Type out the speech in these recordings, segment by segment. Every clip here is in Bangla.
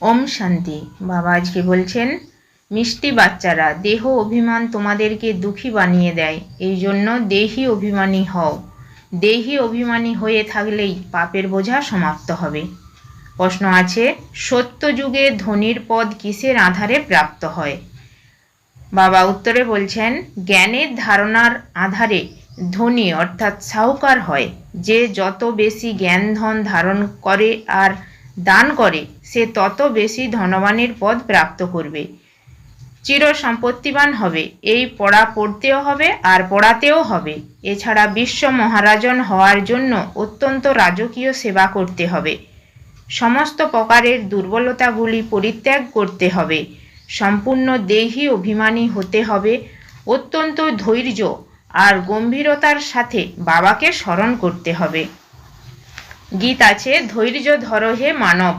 ওম শান্তি। বাবা আজকে বলছেন, মিষ্টি বাচ্চারা, দেহ অভিমান তোমাদেরকে দুঃখী বানিয়ে দেয়, এই জন্য দেহি অভিমানী হও। দেহি অভিমানী হয়ে থাকলেই পাপের বোঝা সমাপ্ত হবে। প্রশ্ন আছে, সত্যযুগে ধনির পদ কিসের আধারে প্রাপ্ত হয়? বাবা উত্তরে বলছেন, জ্ঞানের ধারণার আধারে ধনী অর্থাৎ সাহুকার হয়। যে যত বেশি জ্ঞান ধন ধারণ করে আর দান করে, সে তত বেশি ধনবানের পদ প্রাপ্ত করবে, চির সম্পত্তিবান হবে। এই পড়া পড়তেও হবে আর পড়াতেও হবে। এছাড়া বিশ্ব মহারাজন হওয়ার জন্য অত্যন্ত রাজকীয় সেবা করতে হবে। সমস্ত প্রকারের দুর্বলতাগুলি পরিত্যাগ করতে হবে। সম্পূর্ণ দেহি অভিমানী হতে হবে। অত্যন্ত ধৈর্য আর গম্ভীরতার সাথে বাবাকে স্মরণ করতে হবে। গীত আছে, ধৈর্য ধরো হে মানব।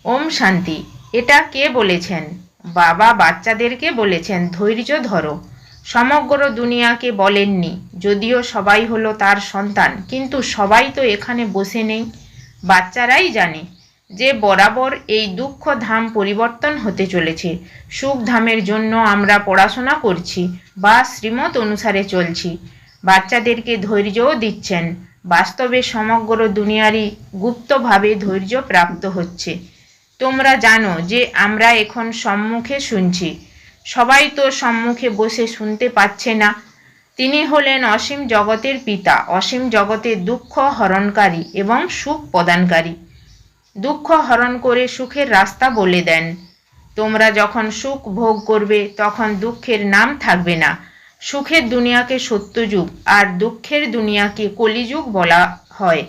ওম শান্তি। এটা কে বলেছেন? বাবা বাচ্চাদেরকে বলেছেন ধৈর্য ধরো। সমগ্র দুনিয়াকে বলেননি, যদিও সবাই হলো তার সন্তান, কিন্তু সবাই তো এখানে বসে নেই। বাচ্চারাই জানে যে বরাবর এই দুঃখ ধাম পরিবর্তন হতে চলেছে। সুখ ধামের জন্য আমরা পড়াশোনা করছি বা শ্রীমত অনুসারে চলছি। বাচ্চাদেরকে ধৈর্যও দিচ্ছেন। বাস্তবে সমগ্র দুনিয়ারই গুপ্তভাবে ধৈর্য প্রাপ্ত হচ্ছে। তোমরা জানো যে আমরা এখন সম্মুখে শুনছি, সবাই তো সম্মুখে বসে শুনতে পাচ্ছে না। তিনি হলেন অসীম জগতের পিতা, অসীম জগতের দুঃখ হরণকারী এবং সুখ প্রদানকারী। দুঃখ হরণ করে সুখের রাস্তা বলে দেন। তোমরা যখন সুখ ভোগ করবে তখন দুঃখের নাম থাকবে না। সুখের দুনিয়াকে সত্যযুগ আর দুঃখের দুনিয়াকে কলিযুগ বলা হয়।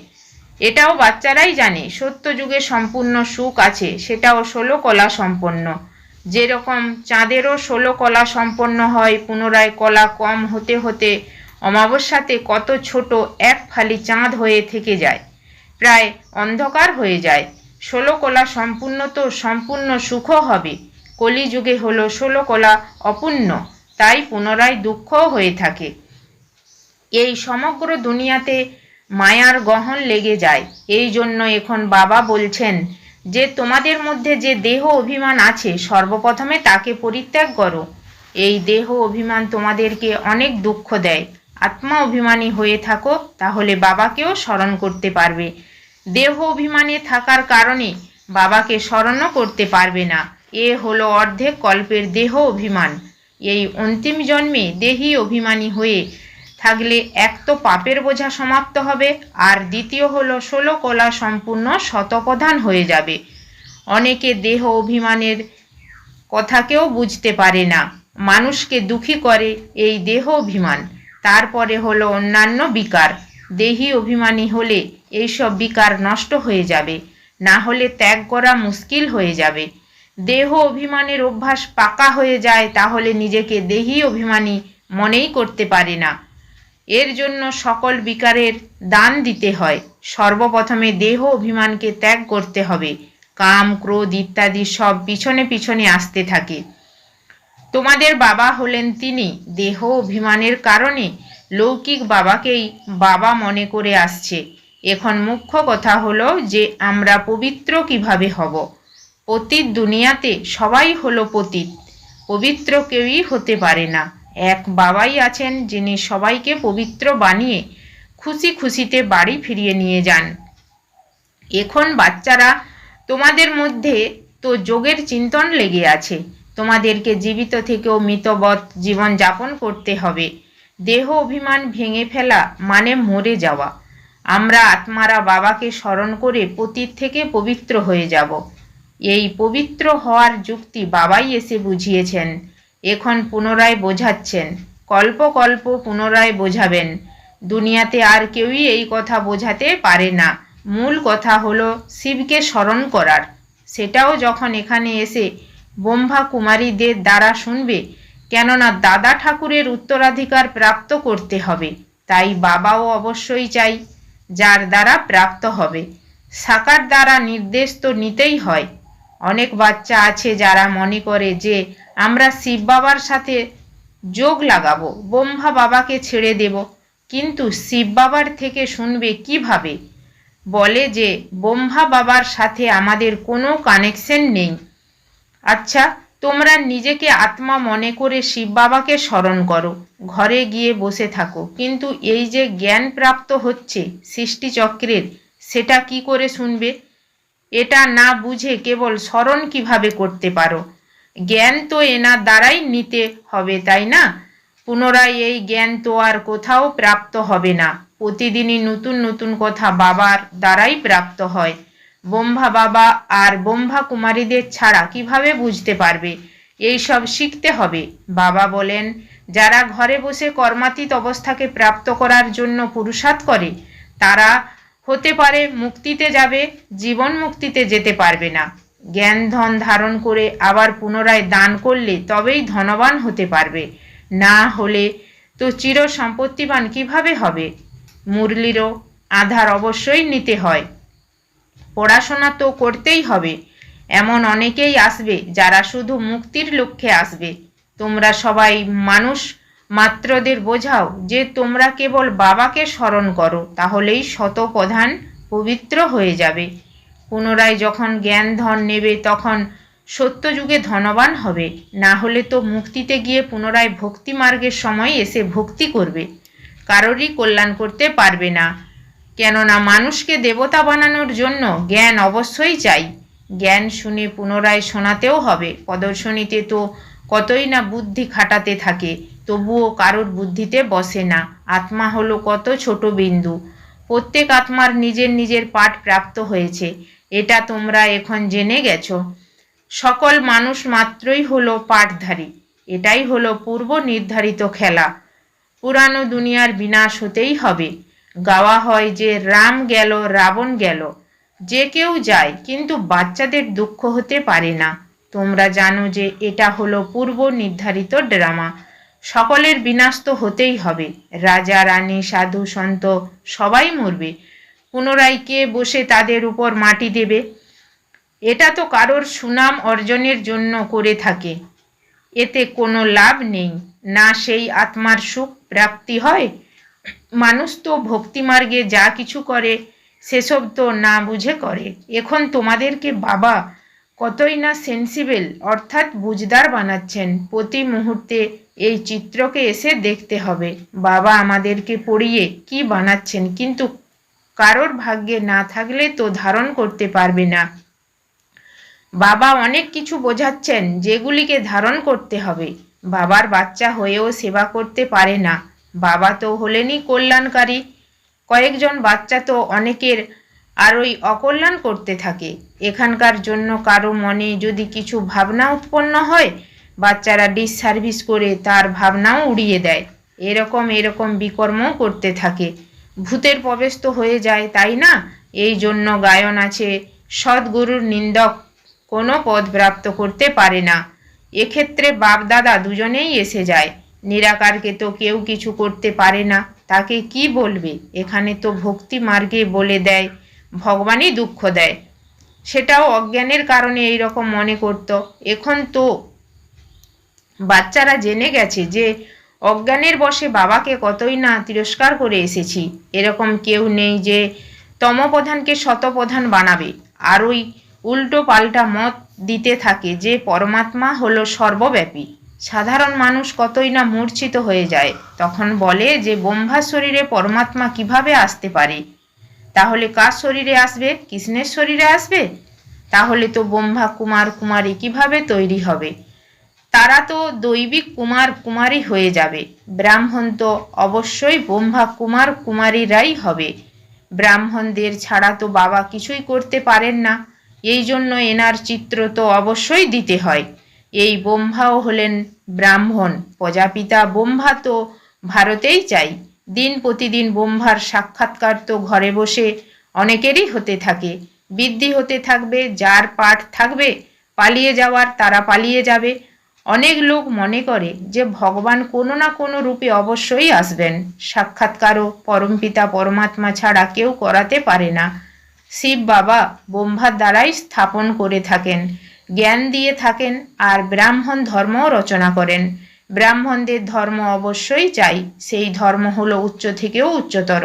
এটাও বাচ্চারাই জানে, সত্যযুগে সম্পূর্ণ সুখ আছে, সেটাও 16 কলা সম্পন্ন। যেরকম চাঁদেরও 16 কলা সম্পন্ন হয়, পুনরায় কলা কম হতে হতে অমাবস্যাতে কত ছোট এক ফালি চাঁদ হয়ে থেকে যায়, প্রায় অন্ধকার হয়ে যায়। 16 কলা সম্পূর্ণ তো সম্পূর্ণ সুখও হবে। কলিযুগে হলো 16 কলা অপূর্ণ, তাই পুনরায় দুঃখও হয়ে থাকে। এই সমগ্র দুনিয়াতে মায়ার গহন লেগে যায়। এই জন্য এখন বাবা বলছেন যে তোমাদের মধ্যে যে দেহ অভিমান আছে, সর্বপ্রথমে তাকে পরিত্যাগ করো। এই দেহ অভিমান তোমাদেরকে অনেক দুঃখ দেয়। আত্মা অভিমানী হয়ে থাকো, তাহলে বাবাকেও স্মরণ করতে পারবে। দেহ অভিমানে থাকার কারণে বাবাকে স্মরণও করতে পারবে না। এ হলো অর্ধেক কল্পের দেহ অভিমান। এই অন্তিম জন্মে দেহি অভিমানী হয়ে থাকলে এক তো পাপের বোঝা সমাপ্ত হবে, আর দ্বিতীয় হলো 16 কলা সম্পূর্ণ শতপ্রধান হয়ে যাবে। অনেকে দেহ অভিমানের কথা কেউ বুঝতে পারে না। মানুষকে দুঃখী করে এই দেহ অভিমান। তারপরে হলো অন্যান্য বিকার। দেহি অভিমানী হলে এইসব বিকার নষ্ট হয়ে যাবে, না হলে ত্যাগ করা মুশকিল হয়ে যাবে। দেহ অভিমানের অভ্যাস পাকা হয়ে যায়, তাহলে নিজেকে দেহি অভিমানী মনেই করতে পারে না। এর জন্য সকল বিকারের দান দিতে হয়। সর্বপ্রথমে দেহ অভিমানকে ত্যাগ করতে হবে। কাম ক্রোধ ইত্যাদি সব পিছনে পিছনে আসতে থাকে। তোমাদের বাবা হলেন তিনি। দেহ অভিমানের কারণে লৌকিক বাবাকেই বাবা মনে করে আসছে। এখন মুখ্য কথা হলো যে আমরা পবিত্র কিভাবে হব। পতিত দুনিয়াতে সবাই হলো পতিত, পবিত্র কেউই হতে পারে না। এক বাবাই আছেন যিনি সবাইকে পবিত্র বানিয়ে খুশি খুশিতে বাড়ি ফিরিয়ে নিয়ে যান। এখন বাচ্চারা, তোমাদের মধ্যে তো যোগের চিন্তন লেগে আছে। তোমাদেরকে জীবিত থেকেও মৃতবৎ জীবন যাপন করতে হবে। দেহ অভিমান ভেঙে ফেলা মানে মরে যাওয়া। আমরা আত্মারা বাবাকে স্মরণ করে পতিত থেকে পবিত্র হয়ে যাব। এই পবিত্র হওয়ার যুক্তি বাবাই এসে বুঝিয়েছেন, এখন পুনরায় বোঝাচ্ছেন। কল্প কল্প পুনরায় বোঝাবেন। দুনিয়াতে আর কেউই এই কথা বোঝাতে পারে না। মূল কথা হলো শিবকে স্মরণ করার। সেটাও যখন এখানে এসে ব্রহ্মা কুমারীদের দ্বারা শুনবে, কেননা দাদা ঠাকুরের উত্তরাধিকার প্রাপ্ত করতে হবে। তাই বাবাও অবশ্যই চাই, যার দ্বারা প্রাপ্ত হবে। সাকার দ্বারা নির্দেশ তো নিতেই হয়। অনেক বাচ্চা আছে যারা মনে করে যে আমরা শিব বাবার সাথে যোগ লাগাবো, ব্রহ্মা বাবাকে ছেড়ে দেব। কিন্তু শিব বাবার থেকে শুনবে কিভাবে? বলে যে ব্রহ্মা বাবার সাথে আমাদের কোনো কানেকশন নেই। আচ্ছা, তোমরা নিজেকে আত্মা মনে করে শিব বাবাকে স্মরণ করো, ঘরে গিয়ে বসে থাকো, কিন্তু এই যে জ্ঞান প্রাপ্ত হচ্ছে সৃষ্টিচক্রের, সেটা কি করে শুনবে? এটা না বুঝে কেবল স্মরণ কিভাবে করতে পারো? জ্ঞান তো এনার দ্বারাই নিতে হবে, তাই না? পুনরায় এই জ্ঞান তো আর কোথাও প্রাপ্ত হবে না। প্রতিদিনই নতুন নতুন কথা বাবার দ্বারাই প্রাপ্ত হয়। ব্রহ্মা বাবা আর ব্রহ্মা কুমারীদের ছাড়া কিভাবে বুঝতে পারবে? এই সব শিখতে হবে। বাবা বলেন, যারা ঘরে বসে কর্মাতীত অবস্থাকে প্রাপ্ত করার জন্য পুরুষার্থ করে, তারা হতে পারে মুক্তিতে যাবে, জীবন মুক্তিতে যেতে পারবে না। জ্ঞান ধন ধারণ করে আবার পুনরায় দান করলে তবেই ধনবান হতে পারবে, না হলে তো চির সম্পত্তিবান কিভাবে হবে? মুরলিরও আধার অবশ্যই নিতে হয়, পড়াশোনা তো করতেই হবে। এমন অনেকেই আসবে যারা শুধু মুক্তির লক্ষ্যে আসবে। তোমরা সবাই মানুষ মাত্রদের বোঝাও যে তোমরা কেবল বাবাকে স্মরণ করো, তাহলেই শতপ্রধান পবিত্র হয়ে যাবে। পুনরায় যখন জ্ঞান ধন নেবে তখন সত্যযুগে ধনবান হবে, না হলে তো মুক্তিতে গিয়ে পুনরায় ভক্তি মার্গের সময় এসে ভক্তি করবে, কারোরই কল্যাণ করতে পারবে না। কেননা মানুষকে দেবতা বানানোর জন্য জ্ঞান অবশ্যই চাই। জ্ঞান শুনে পুনরায় শোনাতেও হবে। প্রদর্শনীতে তো কতই না বুদ্ধি খাটাতে থাকে, তবুও কারোর বুদ্ধিতে বসে না। আত্মা হলো কত ছোট বিন্দু। প্রত্যেক আত্মার নিজের নিজের পাঠ প্রাপ্ত হয়েছে, এটা তোমরা এখন জেনে গেছো। সকল মানুষ মাত্রই হলো পাঠধারী। এটাই হলো পূর্ব নির্ধারিত খেলা। পুরানো দুনিয়ার বিনাশ হতেই হবে। গাওয়া হয় যে রাম গেল রাবণ গেল, যে কেউ যায়, কিন্তু বাচ্চাদের দুঃখ হতে পারে না। তোমরা জানো যে এটা হলো পূর্ব নির্ধারিত ড্রামা। সকলের বিনাশ তো হতেই হবে। রাজা রানী সাধু সন্ত সবাই মরবে। পুনরায় কে বসে তাদের উপর মাটি দেবে? এটা তো কারোর সুনাম অর্জনের জন্য করে থাকে, এতে কোনো লাভ নেই, না সেই আত্মার সুখ প্রাপ্তি হয়। মানুষ তো ভক্তিমার্গে যা কিছু করে সেসব তো না বুঝে করে। এখন তোমাদেরকে বাবা কতই না সেন্সিবল অর্থাৎ বুঝদার বানাচ্ছেন। প্রতি মুহূর্তে এই চিত্রকে এসে দেখতে হবে বাবা আমাদেরকে পড়িয়ে কি বানাচ্ছেন, কিন্তু কারোর ভাগ্যে না থাকলে তো ধারণ করতে পারবে না। বাবা অনেক কিছু বোঝাচ্ছেন যেগুলিকে ধারণ করতে হবে। বাবার বাচ্চা হয়েও সেবা করতে পারে না। বাবা তো হলেনই কল্যাণকারী। কয়েকজন বাচ্চা তো অনেকের আরই অকল্যাণ করতে থাকে। এখানকার জন্য কারো মনে যদি কিছু ভাবনা উৎপন্ন হয়, বাচ্চারা ডিসসার্ভিস করে তার ভাবনাও উড়িয়ে দেয়। এরকম বিকর্মও করতে থাকে। ভূতের প্রবেশ তো হয়ে যায়, তাই না? এই জন্য গায়ন আছে, সদ্গুরুর নিন্দক কোনো পদ প্রাপ্ত করতে পারে না। এক্ষেত্রে বাপ দাদা দুজনেই এসে যায়। নিরাকারকে তো কেউ কিছু করতে পারে না, তাকে কি বলবে? এখানে তো ভক্তি মার্গে বলে দেয় ভগবানই দুঃখ দেয়। সেটাও অজ্ঞানের কারণে এই রকম মনে করত। এখন তো বাচ্চারা জেনে গেছে যে অজ্ঞানের বশে বাবাকে কতই না তিরস্কার করে এসেছি। এরকম কেউ নেই যে তমপ্রধানকে শতপ্রধান বানাবে, আর ওই উল্টো পাল্টা মত দিতে থাকে যে পরমাত্মা হলো সর্বব্যাপী। সাধারণ মানুষ কতই না মূর্ছিত হয়ে যায়। তখন বলে যে ব্রহ্মার শরীরে পরমাত্মা কিভাবে আসতে পারে? তাহলে কার শরীরে আসবে? কৃষ্ণের শরীরে আসবে? তাহলে তো ব্রহ্মা কুমার কুমারী কিভাবে তৈরি হবে? তারা তো দৈবিক কুমার কুমারী হয়ে যাবে। ব্রাহ্মণ তো অবশ্যই ব্রহ্মা কুমার কুমারীরাই হবে। ব্রাহ্মণদের ছাড়া তো বাবা কিছুই করতে পারেন না। এই জন্য এনার চিত্র তো অবশ্যই দিতে হয়। এই ব্রহ্মাও হলেন ব্রাহ্মণ। প্রজাপিতা ব্রহ্মা তো ভারতেই চাই। দিন প্রতিদিন ব্রহ্মার সাক্ষাৎকার তো ঘরে বসে অনেকেরই হতে থাকে। বৃদ্ধি হতে থাকবে। যার পাঠ থাকবে পালিয়ে যাওয়ার, তারা পালিয়ে যাবে। অনেক লোক মনে করে যে ভগবান কোনো না কোনো রূপে অবশ্যই আসবেন। সাক্ষাৎকারও পরমপিতা পরমাত্মা ছাড়া কেউ করাতে পারে না। শিব বাবা ব্রহ্মার দ্বারাই স্থাপন করে থাকেন, জ্ঞান দিয়ে থাকেন, আর ব্রাহ্মণ ধর্মও রচনা করেন। ব্রাহ্মণদের ধর্ম অবশ্যই চাই। সেই ধর্ম হলো উচ্চ থেকেও উচ্চতর।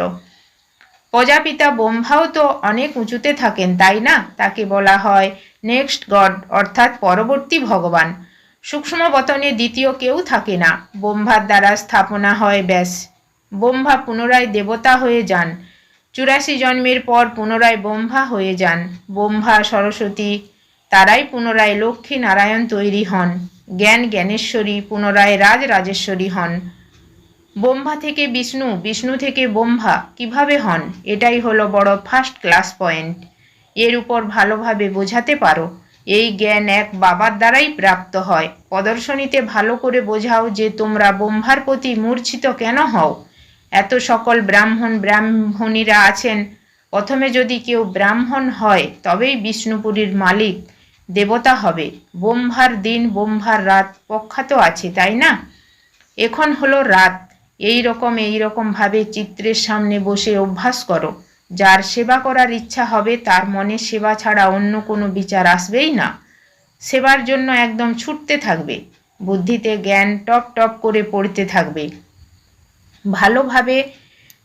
প্রজাপিতা ব্রহ্মাও তো অনেক উঁচুতে থাকেন, তাই না? তাকে বলা হয় নেক্সট গড, অর্থাৎ পরবর্তী ভগবান। সূক্ষ্ম বতনে দ্বিতীয় কেউ থাকে না, ব্রহ্মার দ্বারা স্থাপনা হয় ব্যাস। ব্রহ্মা পুনরায় দেবতা হয়ে যান, 84 জন্মের পর পুনরায় ব্রহ্মা হয়ে যান। ব্রহ্মা, সরস্বতী তারাই পুনরায় লক্ষ্মী নারায়ণ তৈরি হন। জ্ঞান জ্ঞানেশ্বরী পুনরায় রাজরাজেশ্বরী হন। ব্রহ্মা থেকে বিষ্ণু, বিষ্ণু থেকে ব্রহ্মা কিভাবে হন, এটাই হলো বড় ফার্স্ট ক্লাস পয়েন্ট। এর উপর ভালোভাবে বোঝাতে পারো। এই জ্ঞান এক বাবার দ্বারাই প্রাপ্ত হয়। প্রদর্শনীতে ভালো করে বোঝাও যে তোমরা ব্রহ্মার প্রতি মূর্ছিত কেন হও। এত সকল ব্রাহ্মণ ব্রাহ্মণীরা আছেন, প্রথমে যদি কেউ ব্রাহ্মণ হয় তবেই বিষ্ণুপুরীর মালিক দেবতা হবে। ব্রহ্মার দিন ব্রহ্মার রাত প্রখ্যাত আছে, তাই না? এখন হলো রাত। এই রকম ভাবে চিত্রের সামনে বসে অভ্যাস করো। যার সেবা করার ইচ্ছা হবে তার মনে সেবা ছাড়া অন্য কোনো বিচার আসবেই না। সেবার জন্য একদম ছুটতে থাকবে, বুদ্ধিতে জ্ঞান টপ টপ করে পড়তে থাকবে। ভালোভাবে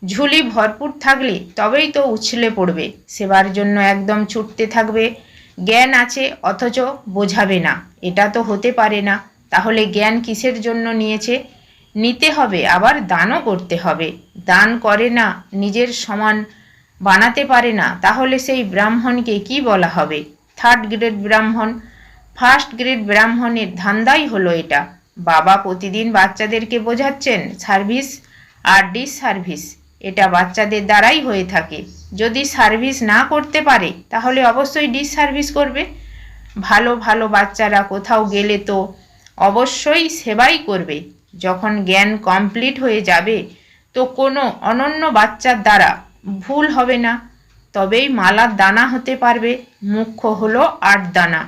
ঝুলি ভরপুর থাকলে তবেই তো উছলে পড়বে। সেবার জন্য একদম ছুটতে থাকবে। জ্ঞান আছে অথচ বোঝাবে না, এটা তো হতে পারে না। তাহলে জ্ঞান কিসের জন্য নিয়েছে? নিতে হবে, আবার দানও করতে হবে। দান করে না, নিজের সমান বানাতে পারে না, তাহলে সেই ব্রাহ্মণকে কি বলা হবে? থার্ড গ্রেড ব্রাহ্মণ। ফার্স্ট গ্রেড ব্রাহ্মণের ধান্দাই হলো এটা। বাবা প্রতিদিন বাচ্চাদেরকে বোঝাচ্ছেন সার্ভিস আর ডিসসার্ভিস, এটা বাচ্চাদের দ্বারাই হয়ে থাকে। যদি সার্ভিস না করতে পারে তাহলে অবশ্যই ডিসসার্ভিস করবে। ভালো ভালো বাচ্চারা কোথাও গেলে তো অবশ্যই সেবাই করবে। যখন জ্ঞান কমপ্লিট হয়ে যাবে তো কোনো অনন্য বাচ্চার দ্বারা ভুল হবে না, তবেই মালার দানা হতে পারবে। মুখ্য হলো 8 দানা।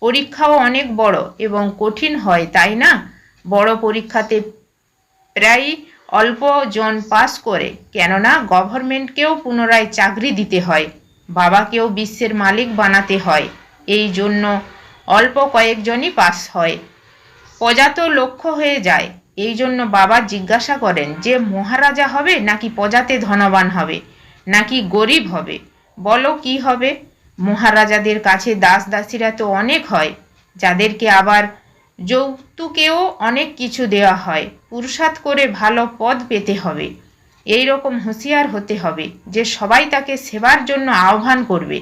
পরীক্ষাও অনেক বড় এবং কঠিন হয়, তাই না? বড় পরীক্ষাতে প্রায় অল্প জন পাস করে, কেননা গভর্নমেন্টকেও পুনরায় চাকরি দিতে হয়, বাবাকেও বিশ্বের মালিক বানাতে হয়। এই জন্য অল্প কয়েকজনই পাস হয়। প্রজা তো লক্ষ্য হয়ে যায়। এই জন্য বাবা জিজ্ঞাসা করেন যে মহারাজা হবে নাকি প্রজাতে ধনবান হবে নাকি গরিব হবে? বলো কি হবে? মহারাজাদের কাছে দাস দাসীরা তো অনেক হয়, যাদেরকে আবার যৌতুকেও অনেক কিছু দেওয়া হয়। পুরুষার্থ করে ভালো পদ পেতে হবে। এই রকম হুঁশিয়ার হতে হবে যে সবাই তাকে সেবার জন্য আহ্বান করবে।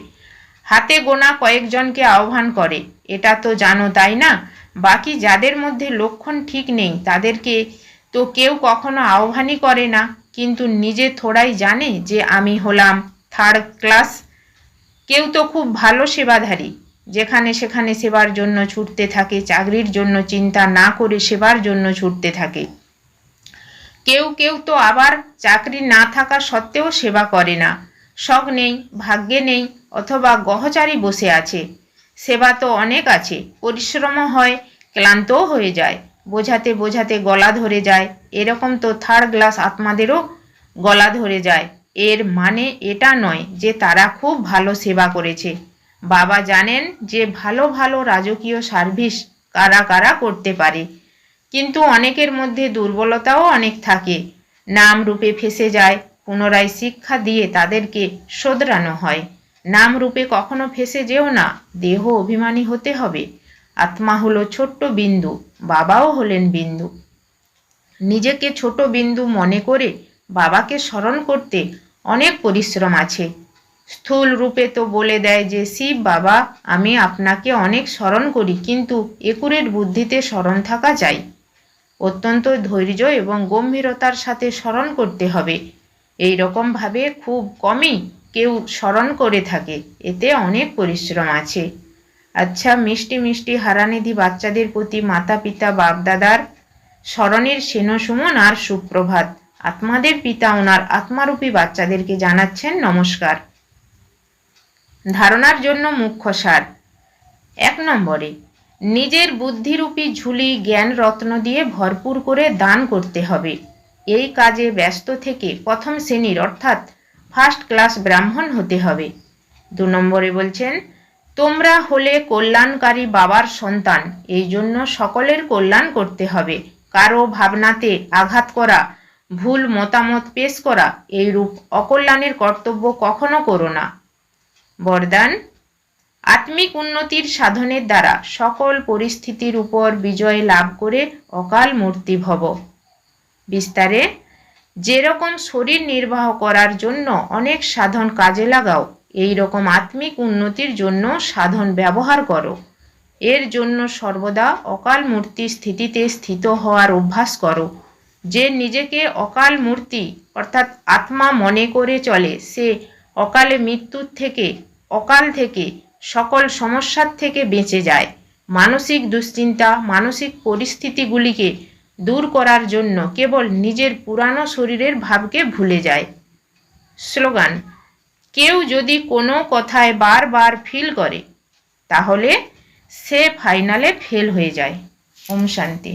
হাতে গোনা কয়েকজনকে আহ্বান করে, এটা তো জানো, তাই না? বাকি যাদের মধ্যে লক্ষণ ঠিক নেই তাদেরকে তো কেউ কখনো আহ্বানই করে না। কিন্তু নিজে থোড়াই জানে যে আমি হলাম থার্ড ক্লাস। কেউ তো খুব ভালো সেবাধারী, যেখানে সেখানে সেবার জন্য ছুটতে থাকে, চাকরির জন্য চিন্তা না করে সেবার জন্য ছুটতে থাকে। কেউ কেউ তো আবার চাকরি না থাকা সত্ত্বেও সেবা করে না, শখ নেই, ভাগ্যে নেই, অথবা গহচারী বসে আছে। সেবা তো অনেক আছে, পরিশ্রমও হয়, ক্লান্তও হয়ে যায়, বোঝাতে বোঝাতে গলা ধরে যায়। এরকম তো থার্ড ক্লাস আত্মাদেরও গলা ধরে যায়। এর মানে এটা নয় যে তারা খুব ভালো সেবা করেছে। বাবা জানেন যে ভালো ভালো রাজকীয় সার্ভিস কারা কারা করতে পারে, কিন্তু অনেকের মধ্যে দুর্বলতাও অনেক থাকে। নাম রূপে ফেসে যায়, পুনরায় শিক্ষা দিয়ে তাদেরকে শোধরানো হয়। নাম রূপে কখনো ফেসে যেও না, দেহ অভিমানী হতে হবে। আত্মা হলো ছোট্ট বিন্দু, বাবাও হলেন বিন্দু। নিজেকে ছোট বিন্দু মনে করে বাবাকে স্মরণ করতে অনেক পরিশ্রম আছে। স্থূল রূপে তো বলে দেয় যে শিব বাবা আমি আপনাকে অনেক স্মরণ করি, কিন্তু একুরেট বুদ্ধিতে স্মরণ থাকা চাই। অত্যন্ত ধৈর্য এবং গম্ভীরতার সাথে স্মরণ করতে হবে। এই রকমভাবে খুব কমই কেউ স্মরণ করে থাকে, এতে অনেক পরিশ্রম আছে। আচ্ছা, মিষ্টি মিষ্টি হারানিধি বাচ্চাদের প্রতি মাতা পিতা বাপদাদার স্মরণের সেনসুমন আর সুপ্রভাত। আত্মাদের পিতা ওনার আত্মারূপী বাচ্চাদেরকে জানাচ্ছেন নমস্কার। ধারণার জন্য মুখ্য সার। 1 নম্বরে নিজের বুদ্ধিরূপী ঝুলি জ্ঞান রত্ন দিয়ে ভরপুর করে দান করতে হবে। এই কাজে ব্যস্ত থেকে প্রথম শ্রেণীর অর্থাৎ ফার্স্ট ক্লাস ব্রাহ্মণ হতে হবে। 2 নম্বরে বলছেন তোমরা হলে কল্যাণকারী বাবার সন্তান, এই জন্য সকলের কল্যাণ করতে হবে। কারো ভাবনাতে আঘাত করা ভুল মতামত পেশ করা এইরূপ অকল্যাণের কর্তব্য কখনো করো না। বরদান, আত্মিক উন্নতির সাধনের দ্বারা সকল পরিস্থিতির উপর বিজয় লাভ করে অকাল মূর্তি ভব। বিস্তারে, যেরকম শরীর নির্বাহ করার জন্য অনেক সাধন কাজে লাগাও, এই রকম আত্মিক উন্নতির জন্য সাধন ব্যবহার করো। এর জন্য সর্বদা অকাল মূর্তি স্থিতিতে স্থিত হওয়ার অভ্যাস করো। যে নিজেকে অকাল মূর্তি অর্থাৎ আত্মা মনে করে চলে, সে অকালে মৃত্যুর থেকে, অকাল থেকে, সকল সমস্যার থেকে বেঁচে যায়। মানসিক দুশ্চিন্তা, মানসিক পরিস্থিতিগুলিকে দূর করার জন্য কেবল নিজের পুরানো শরীরের ভাবকে ভুলে যায়। স্লোগান, কেউ যদি কোনো কথায় বারবার ফিল করে তাহলে সে ফাইনালে ফেল হয়ে যায়। ওম শান্তি।